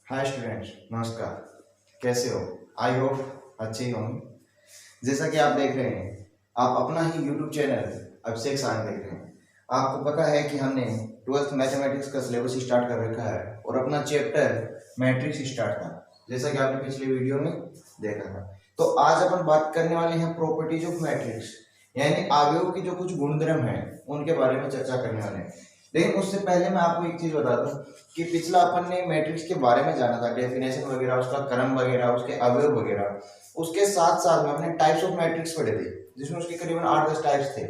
Hi students, नमस्कार। कैसे हो? आई होप अच्छे ही होंगे। जैसा कि आप देख रहे हैं, आप अपना ही यूट्यूब चैनल अभिषेक सारंग देख रहे हैं। आपको पता है कि हमने 12th मैथमेटिक्स का सिलेबस स्टार्ट कर रखा है और अपना चैप्टर मैट्रिक्स स्टार्ट था, जैसा कि आपने पिछले वीडियो में देखा था। तो आज अपन बात करने वाले हैं प्रॉपर्टीज ऑफ मैट्रिक्स, यानी अवयव की जो कुछ गुणधर्म है उनके बारे में चर्चा करने वाले हैं। लेकिन उससे पहले मैं आपको एक चीज बता दूं कि पिछला अपन ने मैट्रिक्स के बारे में जाना था, डेफिनेशन वगैरह, उसका क्रम वगैरह, उसके अवयव वगैरह। उसके साथ साथ में अपने टाइप्स ऑफ मैट्रिक्स पढ़े थे, जिसमें उसके करीबन 8-10 टाइप्स थे।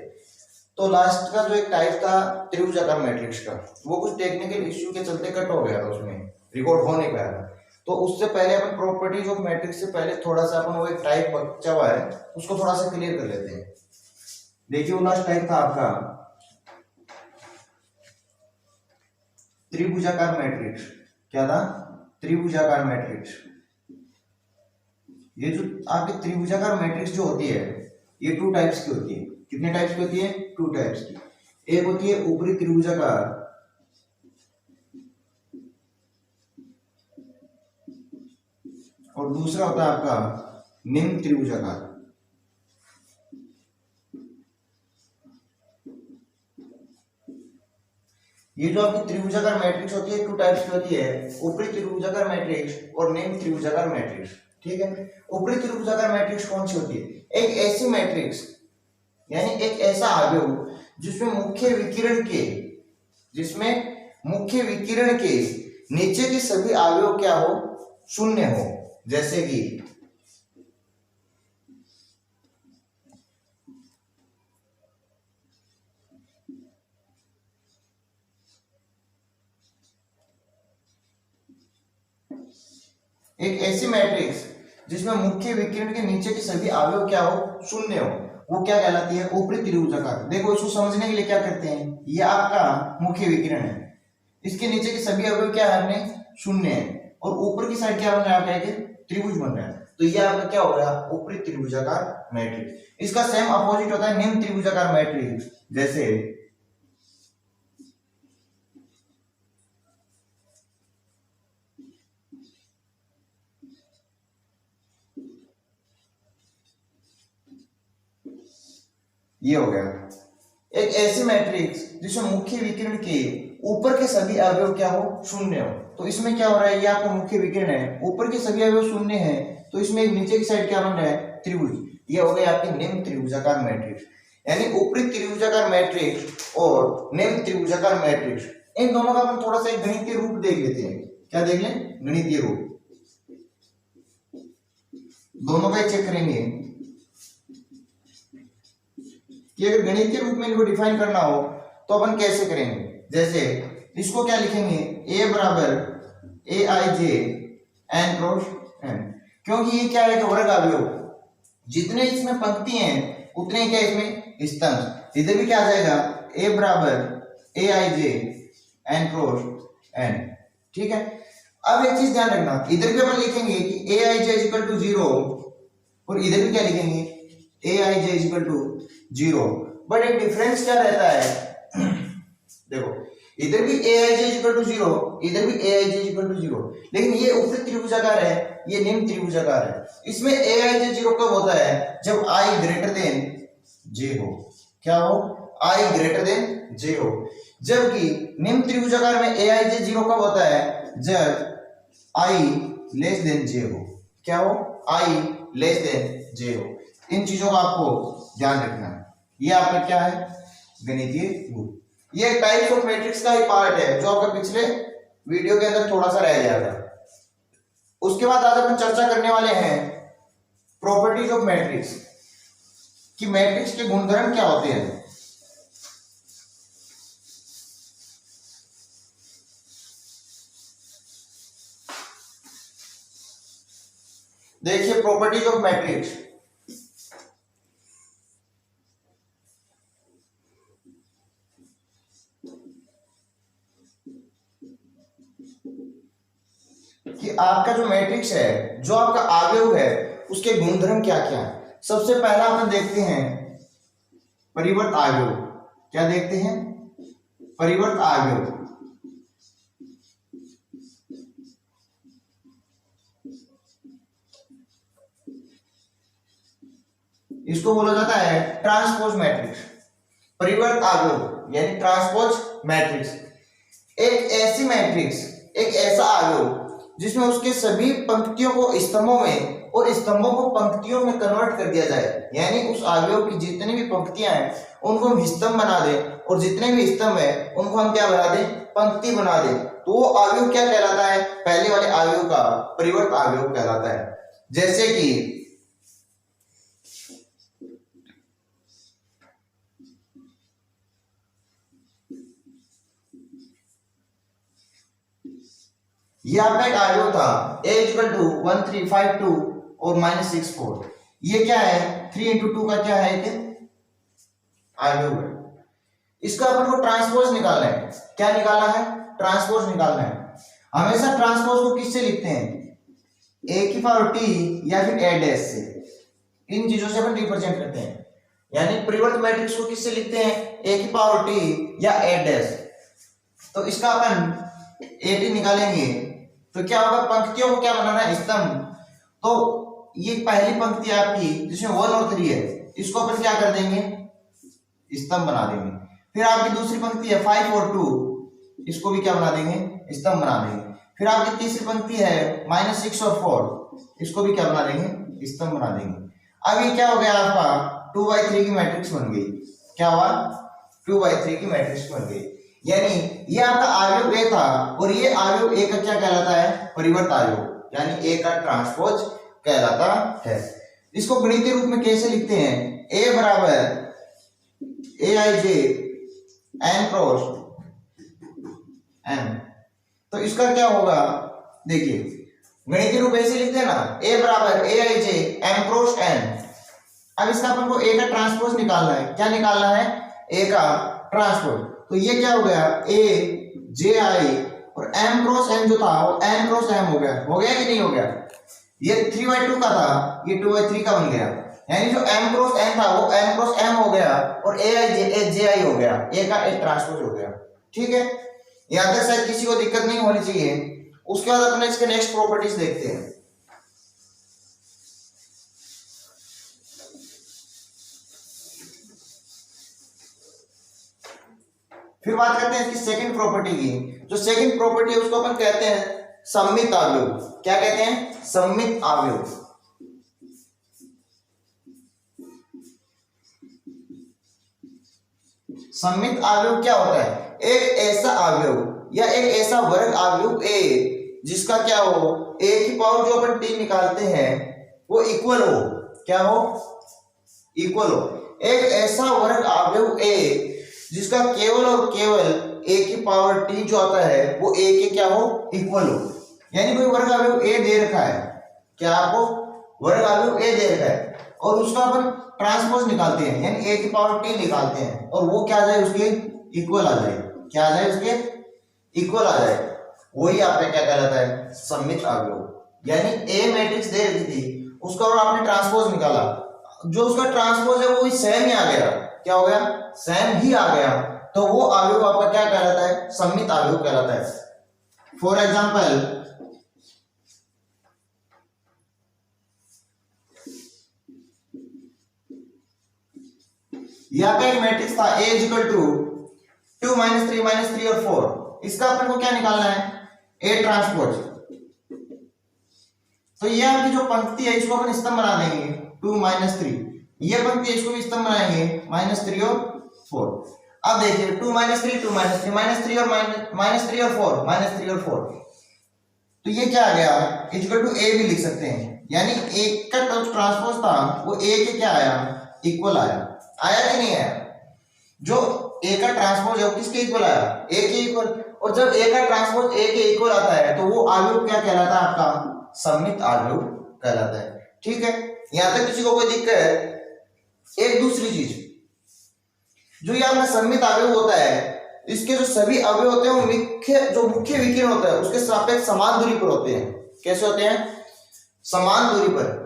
तो लास्ट का जो एक टाइप था त्रिभुजाकार मैट्रिक्स का, वो कुछ टेक्निकल इश्यू के चलते कट हो गया था, उसमें रिकॉर्ड हो नहीं पाया था। तो उससे पहले अपन प्रॉपर्टीज ऑफ मैट्रिक्स से पहले थोड़ा सा अपन वो एक टाइप बचा हुआ है उसको थोड़ा सा क्लियर कर लेते हैं। देखिए, वो लास्ट टाइप था आपका त्रिभुजाकार मैट्रिक्स। क्या था? त्रिभुजाकार मैट्रिक्स। ये जो आपके त्रिभुजाकार मैट्रिक्स जो होती है, ये 2 टाइप्स की होती है। कितने टाइप्स की होती है? 2 टाइप्स की। एक होती है ऊपरी त्रिभुजाकार और दूसरा होता है आपका निम्न त्रिभुजाकार। ये जो आपकी त्रिभुजाकार मैट्रिक्स होती है 2 टाइप्स की होती है, ऊपरी त्रिभुजाकार मैट्रिक्स और निम्न त्रिभुजाकार मैट्रिक्स। ठीक है। ऊपरी त्रिभुजाकार मैट्रिक्स कौन सी होती है? एक ऐसी मैट्रिक्स, यानी एक ऐसा अवयव जिसमें मुख्य विकिरण के नीचे के सभी अवयव क्या हो? शून्य हो। जैसे कि एक ऐसी मैट्रिक्स जिसमें मुख्य विकिरण के नीचे के सभी अवयव क्या हो? शून्य हो, वो क्या कहलाती है? ऊपरी त्रिभुजाकार। देखो, इसको समझने के लिए क्या करते हैं, ये आपका मुख्य विकिरण है, इसके नीचे के सभी अवयव क्या है? अपने शून्य है, और ऊपर की साइड क्या बन रहा है? आपका एक त्रिभुज बन रहा है। तो ये आपका क्या हो गया? ऊपरी त्रिभुजाकार मैट्रिक्स। इसका सेम अपोजिट होता है निम्न त्रिभुजाकार मैट्रिक्स। जैसे ये हो गया एक ऐसी मैट्रिक्स जिसमें मुख्य विकिरण के ऊपर के सभी अवयव क्या हो? शून्य हो। तो इसमें क्या हो रहा है? ये आपका मुख्य विकिरण है, ऊपर के सभी अवयव शून्य है, तो इसमें एक नीचे की साइड क्या बन रहा है? त्रिभुज। ये हो गई आपकी निम्न त्रिभुजाकार मैट्रिक्स। यानी ऊपरी त्रिभुजाकार मैट्रिक्स और निम्न त्रिभुजाकार मैट्रिक्स, इन दोनों का अपन थोड़ा सा एक गणितीय रूप देख लेते हैं। क्या देख लें? गणितीय रूप। दोनों का चेक करेंगे कि अगर गणितीय रूप में इनको डिफाइन करना हो तो अपन कैसे करेंगे। जैसे इसको क्या लिखेंगे? ए बराबर ए आई जे एन क्रॉस एन, क्योंकि ये क्या है? एक वर्ग अवयव, जितने इसमें पंक्ति हैं उतने क्या इसमें स्तंभ। इधर भी क्या आ जाएगा? ए बराबर ए आई जे एन क्रॉस एन। ठीक है। अब एक चीज ध्यान रखना, इधर भी अपन लिखेंगे कि ए आई जे इज इक्वल टू 0, और इधर भी क्या लिखेंगे? ए आई जे इज इक्वल टू 0। बट एक डिफरेंस क्या रहता है? देखो, इधर भी ए आई जे इक्वल टू 0, इधर भी ए आई जे इक्वल टू 0, लेकिन ये ऊपरी त्रिभुजाकार है, ये निम्न त्रिभुजाकार है। इसमें ए आई जे 0 कब होता है? जब आई ग्रेटर देन जे हो। क्या हो? आई ग्रेटर देन जे हो। जबकि निम्न त्रिभुजाकार में ए आई जे 0 कब होता है? जब आई लेस देन जे हो। क्या हो? आई लेस देन जे हो। इन चीजों का आपको ध्यान रखना है। ये आपका क्या है? गणितीय रूप। ये टाइप्स ऑफ मैट्रिक्स का ही पार्ट है जो आपका पिछले वीडियो के अंदर थोड़ा सा रह गया था। उसके बाद आज अपन चर्चा करने वाले हैं प्रॉपर्टीज ऑफ मैट्रिक्स, कि मैट्रिक्स के गुणधर्म क्या होते हैं। देखिए, प्रॉपर्टीज ऑफ मैट्रिक्स। कि आपका जो मैट्रिक्स है, जो आपका अवयव है, उसके गुणधर्म क्या क्या है। सबसे पहला अपन देखते हैं परिवर्त अवयव। क्या देखते हैं? परिवर्त अवयव। इसको बोला जाता है ट्रांसपोज मैट्रिक्स, परिवर्त अवयव यानी ट्रांसपोज मैट्रिक्स। एक ऐसी मैट्रिक्स, एक ऐसा अवयव जिसमें उसके सभी पंक्तियों को स्तंभों में और स्तंभों को पंक्तियों में कन्वर्ट कर दिया जाए, यानी उस अवयव की जितनी भी पंक्तियां हैं उनको हम स्तंभ बना दें और जितने भी स्तंभ है उनको हम क्या बना दें, पंक्ति बना दें, तो वो अवयव क्या कहलाता है, पहले वाले अवयव का परिवर्त अवयव कहलाता है। जैसे कि ये आपका एक अवयव था a इक्वल टू 1 3 5 2 और -6 4। ये क्या है, 3 इंटू 2 का क्या है, एक अवयव है। इसका अपन को ट्रांसपोज निकालना है। क्या निकालना है, ट्रांसपोज निकालना है। हमेशा ट्रांसपोज को किससे लिखते हैं, a की पावर t या फिर a डैश से, इन चीजों से अपन रिप्रेजेंट करते हैं। यानी परिवर्त मैट्रिक्स को किससे लिखते हैं, a की पावर t या a डैश। तो इसका अपन a निकालेंगे तो क्या होगा, पंक्तियों को क्या बनाना है, स्तंभ। तो ये पहली पंक्ति आपकी जिसमें 1 और 3 है, इसको अपन क्या कर देंगे, स्तंभ बना देंगे। फिर आपकी दूसरी पंक्ति है 5 और 2, इसको भी क्या बना देंगे, स्तंभ बना देंगे। फिर आपकी तीसरी पंक्ति है -6 और 4, इसको भी क्या बना देंगे, स्तंभ बना देंगे। अब ये क्या हो गया, आपका 2/3 की मैट्रिक्स बन गई। क्या हुआ, 2/3 की मैट्रिक्स बन गई। यानी ये आपका अवयव ए था और ये अवयव ए का क्या कहलाता है, परिवर्त अवयव, यानी ए का ट्रांसपोज कहलाता है। इसको गणितीय रूप में कैसे लिखते हैं, ए बराबर aij n क्रॉस n। तो इसका क्या होगा, देखिए गणितीय रूप ऐसे लिखते हैं ना, a बराबर aij n क्रॉस n। अब इसका अपन को a का ट्रांसपोज निकालना है। क्या निकालना है, a का ट्रांसपोज। तो ये क्या हो गया, a j i और m क्रॉस n जो था वो n क्रॉस m हो गया कि नहीं हो गया। ये 3/2 का था, ये 2/3 का बन गया। यानी जो m क्रॉस n था वो n क्रॉस m हो गया और a j i हो गया, a का एक ट्रांसपोज हो गया। ठीक है, यहाँ तक शायद किसी को दिक्कत नहीं होनी चाहिए। उसके बाद अपने इसके नेक्स्ट प्रॉपर्टीज देखते हैं। फिर बात करते हैं इसकी सेकंड प्रॉपर्टी की। जो सेकंड प्रॉपर्टी है उसको अपन कहते हैं सममित अवयव। क्या कहते हैं, सममित अवयव। सममित अवयव क्या होता है, एक ऐसा अवयव या एक ऐसा वर्ग अवयव a जिसका क्या हो, a की पावर जो अपन t निकालते हैं वो इक्वल हो। क्या हो, इक्वल हो। एक ऐसा वर्ग अवयव a जिसका केवल और केवल a की पावर t जो आता है वो a के क्या हो, इक्वल हो। यानी कोई वर्ग अवयव a दे रखा है, क्या आपको वर्ग अवयव a दे रखा है और उसका अपन ट्रांसपोज निकालते हैं, यानी a की पावर t निकालते हैं और वो क्या आ जाए, उसके इक्वल आ जाए। क्या आ जाए, उसके इक्वल आ जाए। वही आपका क्या कहलाता है, सममित अवयव। यानी a मैट्रिक्स दे रखी थी, उसका और आपने ट्रांसपोज निकाला, जो उसका ट्रांसपोज है वो सेम ही आ गया। क्या हो गया, सेम ही आ गया, तो वो अवयव आपका क्या कहलाता है, सममित अवयव कहलाता है। फॉर एग्जांपल यहाँ पे एक मैट्रिक्स था A इक्वल टू 2 -3 -3 और 4। इसका अपन को क्या निकालना है, A ट्रांसपोज। तो ये आपकी जो पंक्ति है इसको अपन स्तंभ बना देंगे 2 -3। ये पंक्ति इसको भी स्तंभ बनाएंगे -3 और 4। अब देखिए 2 -3 2 -3 -3 और -3 और 4 -3 और 4। तो ये क्या आ गया, इक्वल टू A भी लिख सकते हैं। यानी A का ट्रांसपोज था वो A के क्या आया, इक्वल आया। आया कि नहीं आया, जो A का ट्रांसपोज है वो किसके इक्वल आया, A के इक्वल। और जब A का ट्रांसपोज A के इक्वल आता है तो वो अवयव क्या कहलाता है, आपका सममित अवयव कहलाता है। ठीक है, यहां तक किसी को कोई दिक्कत है। एक दूसरी चीज, जो ये आपका सममित अवयव होता है, इसके जो सभी अवयव होते हैं वो जो मुख्य विकिरण होता है उसके सापेक्ष समान दूरी पर होते हैं। कैसे होते हैं, समान दूरी पर।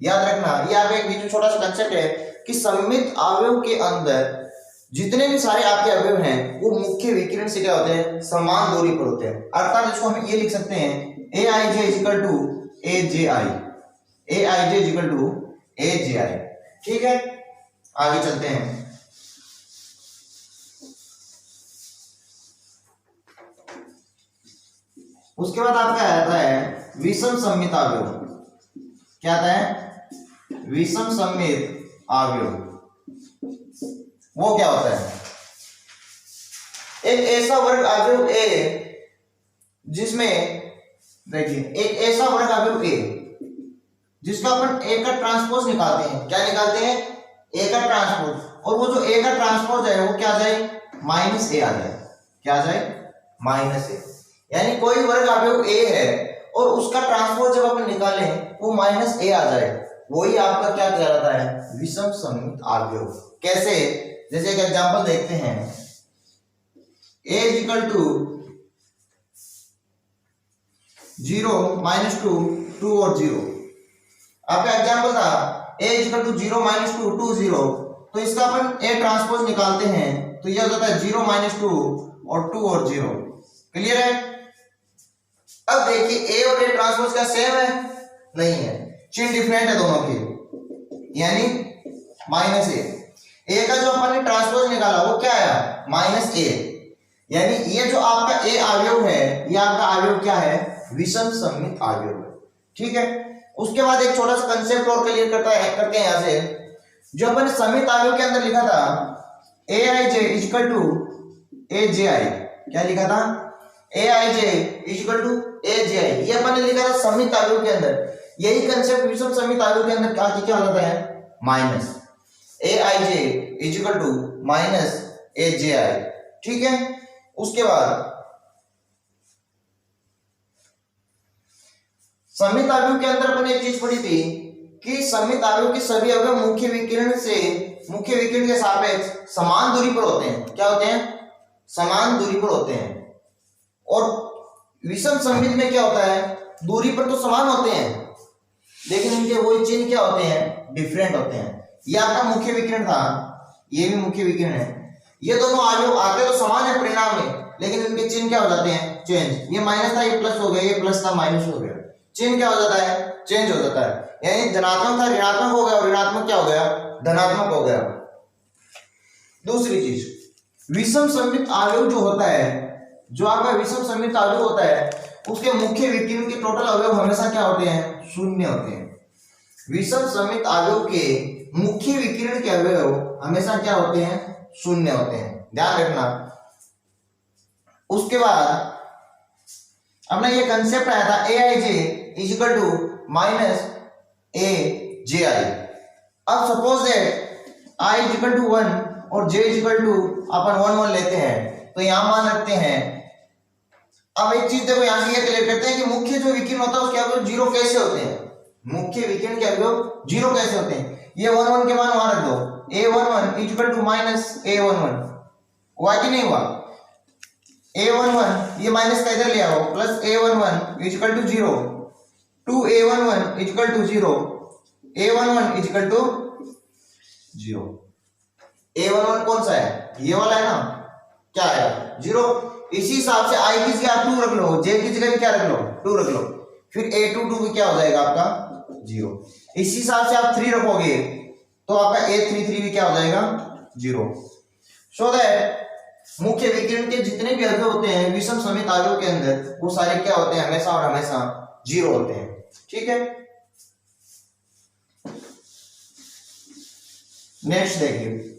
याद रखना, ये आप एक बीच में छोटा सा कंसेप्ट है कि सममित अवयव के अंदर जितने भी सारे आपके अवयव हैं वो मुख्य विकिरण से क्या होते हैं, समान दूरी पर होते हैं। अर्थात इसको हम ये लिख सकते हैं aij equal to aji, aij equal to aji। ठीक है, आगे चलते हैं। उसके बाद आपका आता है विषम सममित अवयव। क्या आता है? विषम सममित अवयव। वो क्या होता है? एक ऐसा वर्ग अवयव ए जिसमें, देखिए, एक ऐसा वर्ग अवयव ए जिसका अपन ए का ट्रांसपोज निकालते हैं। क्या निकालते हैं? ए का ट्रांसपोज। और वो जो ए का ट्रांसपोज है वो क्या आ जाए? माइनस ए आ जाए। क्या आ जाए? माइनस ए। यानी कोई वर्ग अवयव ए है और उसका ट्रांसपोज जब अपन निकालें वो माइनस ए आ जाए, वही आपका क्या कहलाता है? विषम सममित अवयव। कैसे? जैसे एक एग्जांपल देखते हैं, a is equal to 0, -2, 2 और 0। आपका एग्जांपल था a is equal to 0, -2, 2, 0। तो इसका अपन a ट्रांसपोज निकालते हैं तो यह हो जाता है 0, -2 और 2 और 0। क्लियर है? अब देखिए a और a ट्रांसपोज क्या सेम है? नहीं है, चिन्ह डिफरेंट है दोनों के, यानी माइनस ए का जो अपन ने ट्रांसपोज निकाला वो क्या आया? माइनस ए। यानी ये जो आपका ए अवयव है ये आपका अवयव क्या है? विषम सममित अवयव है। ठीक है, उसके बाद एक छोटा सा कंसेप्ट और क्लियर करते हैं यहां से। जो अपन ने सममित अवयव के अंदर लिखा था aij इक्वल टू aji, क्या लिखा था? aij इक्वल टू aji, ये अपन ने लिखा था सममित अवयव के अंदर। यही कंसेप्ट विषम सममित अवयव के अंदर क्या होता है? Minus aij equal to minus aji। ठीक है, उसके बाद सममित अवयव के अंदर अपन एक चीज पढ़ी थी कि सममित अवयव के सभी अवयव मुख्य विकिरण के सापेक्ष समान दूरी पर होते हैं। क्या होते हैं? समान दूरी पर होते हैं। और विषम सममित में क्या होता है? दूरी पर तो समान होते हैं लेकिन इनके वही चिन्ह क्या होते हैं? डिफरेंट होते हैं। ये आपका मुख्य विकिरण था, ये भी मुख्य विकिरण है। ये दोनों अवयव आते तो समान है परिणाम में, लेकिन इनके चिन्ह क्या हो जाते हैं? चेंज। ये माइनस था, ये प्लस हो गया, ये प्लस था, माइनस हो गया। चिन्ह क्या हो जाता है? चेंज हो जाता है। यानी धनात्मक था ऋणात्मक हो गया और ऋणात्मक क्या हो गया? धनात्मक हो गया। दूसरी चीज, विषम सममित अवयव जो होता है, जो आपका विषम सममित अवयव होता है, उसके मुख्य विकिरण के टोटल अवयव हमेशा क्या होते हैं? शून्य होते हैं। विषम सममित अवयव के मुख्य विकिरण के अवयव हमेशा क्या होते हैं? शून्य होते हैं, ध्यान रखना। उसके बाद अपना ये कंसेप्ट आया था aij equal to minus aji। अब suppose that i equal to 1 और j इक्वल टू अपन 1 1 लेते हैं तो यहां मान रखते हैं। अब एक चीज देखो, यहां से ये क्लियर करते हैं कि मुख्य जो विकिरण होता है उसके अवयव जीरो कैसे होते हैं? मुख्य विकिरण के अवयव जीरो कैसे होते हैं? ये 1 1 के मान वहां रख दो, a11 equal to minus a11 हुआ कि नहीं हुआ? a11 ये माइनस का इधर ले आओ, plus a11 equal to 0, 2a11 equal to 0, a11 equal to 0। a11 कौन सा है? ये वाला है ना, क्या है? 0। इसी हिसाब से i की जगह 2 रख लो, j की जगह भी क्या रख लो? 2 रख लो। फिर a22 भी क्या हो जाएगा आपका? 0। इसी हिसाब से आप 3 रखोगे तो आपका a33 भी क्या हो जाएगा? 0। सो दैट मुख्य विकिरण के जितने भी अवयव होते हैं विषम सममित अवयव के अंदर वो सारे क्या होते हैं? हमेशा और हमेशा 0 होते हैं। ठीक है, नेक्स्ट देखिए।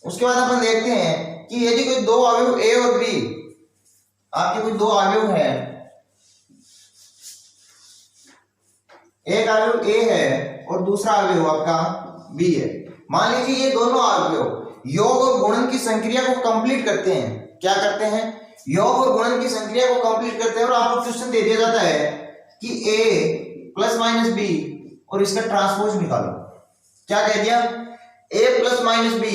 उसके बाद अपन देखते हैं कि यदि कोई दो अवयव a और b, आपके कोई दो अवयव हैं, एक अवयव a है और दूसरा अवयव आपका b है। मान लीजिए ये दोनों अवयव योग और गुणन की संक्रिया को कंप्लीट करते हैं। क्या करते हैं? योग और गुणन की संक्रिया को कंप्लीट करते हैं। और आपको क्वेश्चन दे दिया जाता है कि a प्लस माइनस b और इसका ट्रांसपोज निकालो। क्या कह दिया? a प्लस माइनस b,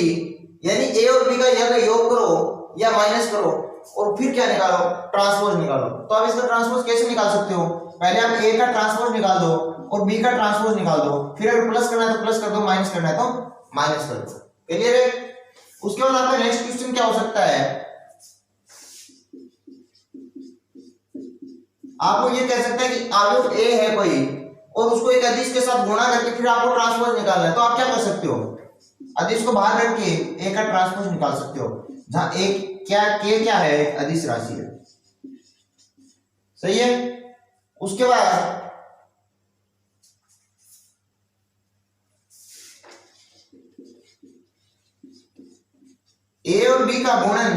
यानी a और b का या तो योग करो या माइनस करो और फिर क्या निकालो? ट्रांसपोज निकालो। तो आप इसका ट्रांसपोज कैसे निकाल सकते हो? पहले आप a का ट्रांसपोज निकाल दो और b का ट्रांसपोज निकाल दो, फिर अगर प्लस करना है तो प्लस कर दो, माइनस करना है तो माइनस कर दो। क्लियर है? उसके बाद आपका नेक्स्ट क्वेश्चन क्या हो सकता है? आपको ये कह सकता है कि अवयव ए है कोई और उसको एक अदिश के साथ गुणा करके फिर आपको ट्रांसपोज निकालना है, तो आप क्या कर सकते हो, अदिश को बाहर रख के ए का ट्रांसपोज निकाल सकते हो, जहां एक क्या है, अदिश राशि है। सही है। उसके बाद ए और बी का गुणन,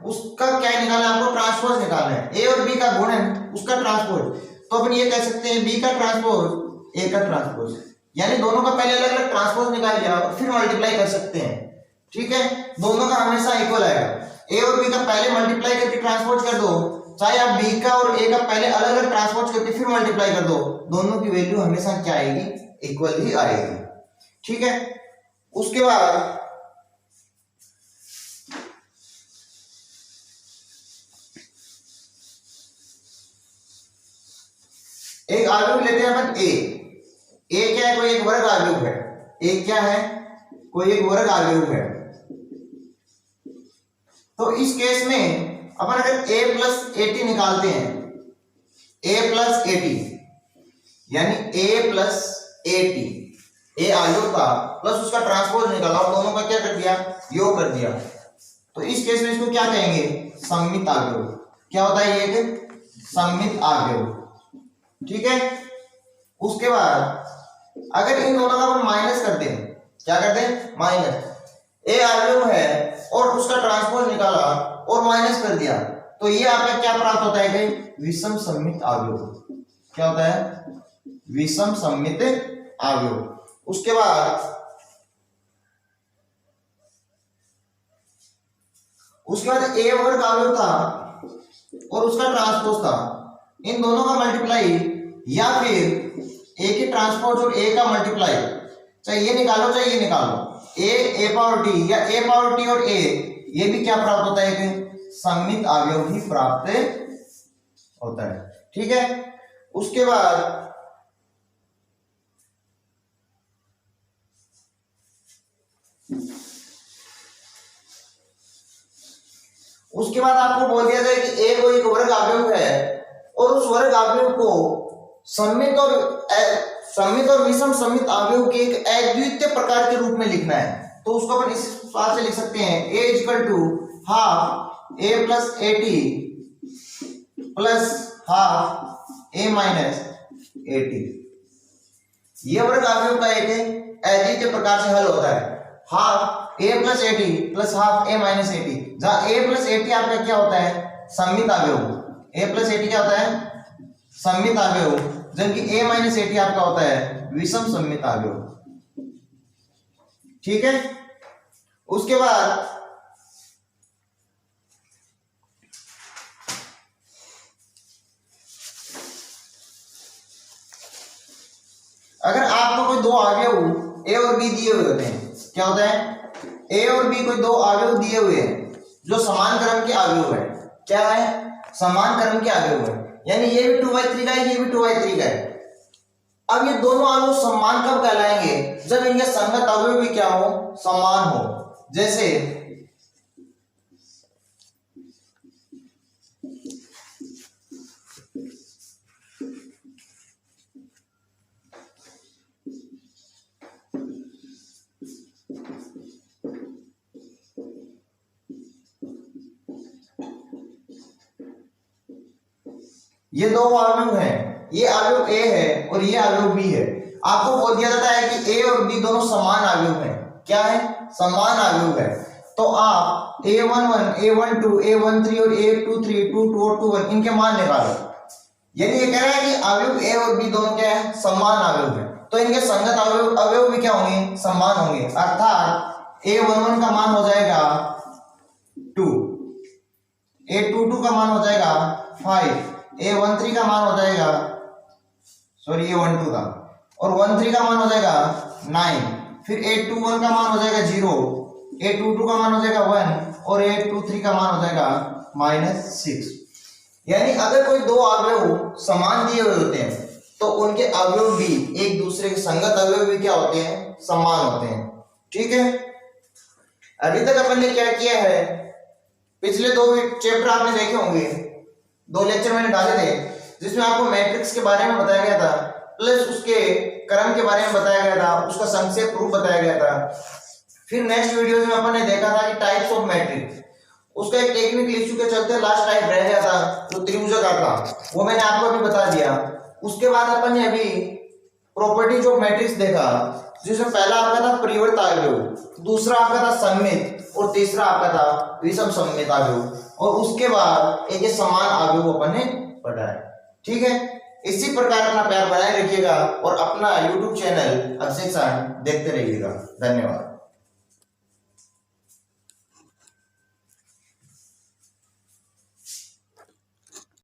उसका क्या निकालना है आपको, ट्रांसपोज निकालना है। ए और बी का गुणन, उसका ट्रांसपोज, तो अपन ये कह सकते हैं बी का ट्रांसपोज ए का ट्रांसपोज, यानी दोनों का पहले अलग अलग ट्रांसपोज निकाल लिया और फिर मल्टीप्लाई कर सकते हैं। ठीक है, दोनों का हमेशा इक्वल आएगा। ए और बी का पहले मल्टीप्लाई करके ट्रांसपोज कर दो, चाहे आप बी का और ए का पहले अलग अलग ट्रांसपोज करके फिर मल्टीप्लाई कर दो, दोनों की वैल्यू हमेशा क्या आएगी, इक्वल ही आएगी। ठीक है। उसके बाद एक अवयव लेते हैं अपन ए। ए क्या है, कोई एक वर्ग अवयव है। ए क्या है, कोई एक वर्ग अवयव है। तो इस केस में अपन अगर a प्लस एटी निकालते हैं, a प्लस एटी यानी a प्लस एटी, ए अवयव का प्लस उसका ट्रांसपोज निकाला और दोनों का क्या कर दिया, योग कर दिया, तो इस केस में इसको क्या कहेंगे, सममित अवयव। क्या होता है ये, एक सममित अवयव। ठीक है। उसके बाद अगर इन दोनों का हम माइनस करते हैं, क्या करते हैं, माइनस, ए अवयव है और उसका ट्रांसपोज निकाला और माइनस कर दिया, तो ये आपका क्या प्राप्त होता है कि विषम सममित अवयव। क्या होता है, विषम सममित अवयव। उसके बाद ए वर्ग अवयव था और उसका ट्रांसपोज था, इन दोनों का मल्टीप्लाई या फिर ए की ट्रांसपोज और ए का मल्टीप्लाई, चाहे ये निकालो चाहे ये निकालो, ए पावर टी या ए पावर टी और ए, ये भी क्या प्राप्त होता है कि सममित अवयव ही प्राप्त होता है। ठीक है। उसके बाद आपको बोल दिया जाए कि ए कोई एक वर्ग अवयव है और उस वर्ग अवयव को सममित और विषम सममित अवयव के एक अद्वितीय प्रकार के रूप में लिखना है, तो उसको अपन इस प्रकार से लिख सकते हैं, a equal to half a plus A T plus half a minus A T. ये वर्ग अवयव का एक अद्वितीय प्रकार से हल होता है, half a plus A T plus half a minus eighty, जहां a प्लस एटी आपका क्या होता है, सममित अवयव। a प्लस एटी क्या होता है, सममित अवयव, जबकि a माइनस एटी आपका होता है विषम सममित अवयव। ठीक है। उसके बाद अगर आपको कोई दो अवयव a और b दिए हुए होते हैं, क्या होता है, a और b कोई दो अवयव दिए हुए हैं जो समान क्रम के अवयव है। क्या है, समान क्रम के अवयव है, यानी ये भी 2/3 का है, ये भी 2/3 का है। अब ये दोनों अवयव समान कब कहलाएंगे, जब इनके संगत अवयव भी क्या हो, समान हो। जैसे ये दो अवयव हैं, ये अवयव a है और ये अवयव b है। आपको बोल दिया जाता है कि a और b दोनों समान अवयव हैं। क्या है, समान अवयव है। तो आप a11, a12, a13 और a23, 22 और 21 इनके मान निकालो। यानी ये कह रहा है कि अवयव a और b दोनों क्या है, समान अवयव है, तो इनके संगत अवयव भी क्या होंगे, समान होंगे। अर्थात a11 का मान हो जाएगा 2, a22 का मान हो जाएगा 5, a13 का मान हो जाएगा, सॉरी a12 का, और 13 का मान हो जाएगा 9, फिर a21 का मान हो जाएगा 0, a22 का मान हो जाएगा 1 और a23 का मान हो जाएगा -6। यानी अगर कोई दो अवयव समान दिए हुए होते हैं तो उनके अवयव भी एक दूसरे के संगत अवयव भी क्या होते हैं, समान होते हैं। ठीक है। अभी तक अपन ने क्या किया है, पिछले दो चैप्टर आपने देखे होंगे, 2 लेक्चर मैंने डाले थे, जिसमें आपको मैट्रिक्स के बारे में बताया गया था, प्लस उसके क्रम के बारे में बताया गया था, उसका संक्षेप रूप बताया गया था। फिर नेक्स्ट वीडियो में अपन ने देखा था कि टाइप्स ऑफ मैट्रिक्स, उसका एक टेक्निकल इश्यू के चलते लास्ट टाइप रह गया था जो त्रिभुजाकार था, वो मैंने आपको अभी बता दिया। उसके बाद अपन ने अभी प्रॉपर्टीज ऑफ मैट्रिक्स देखा, जिसमें पहला आपका था परिवर्त अवयव, दूसरा आपका था सममित और तीसरा आपका था विषम सममित अवयव, और उसके बाद एक समान अवयव अपन ने पढ़ा है। ठीक है, इसी प्रकार अपना प्यार बनाए रखिएगा और अपना YouTube चैनल अभिषेक सर देखते रहिएगा। धन्यवाद।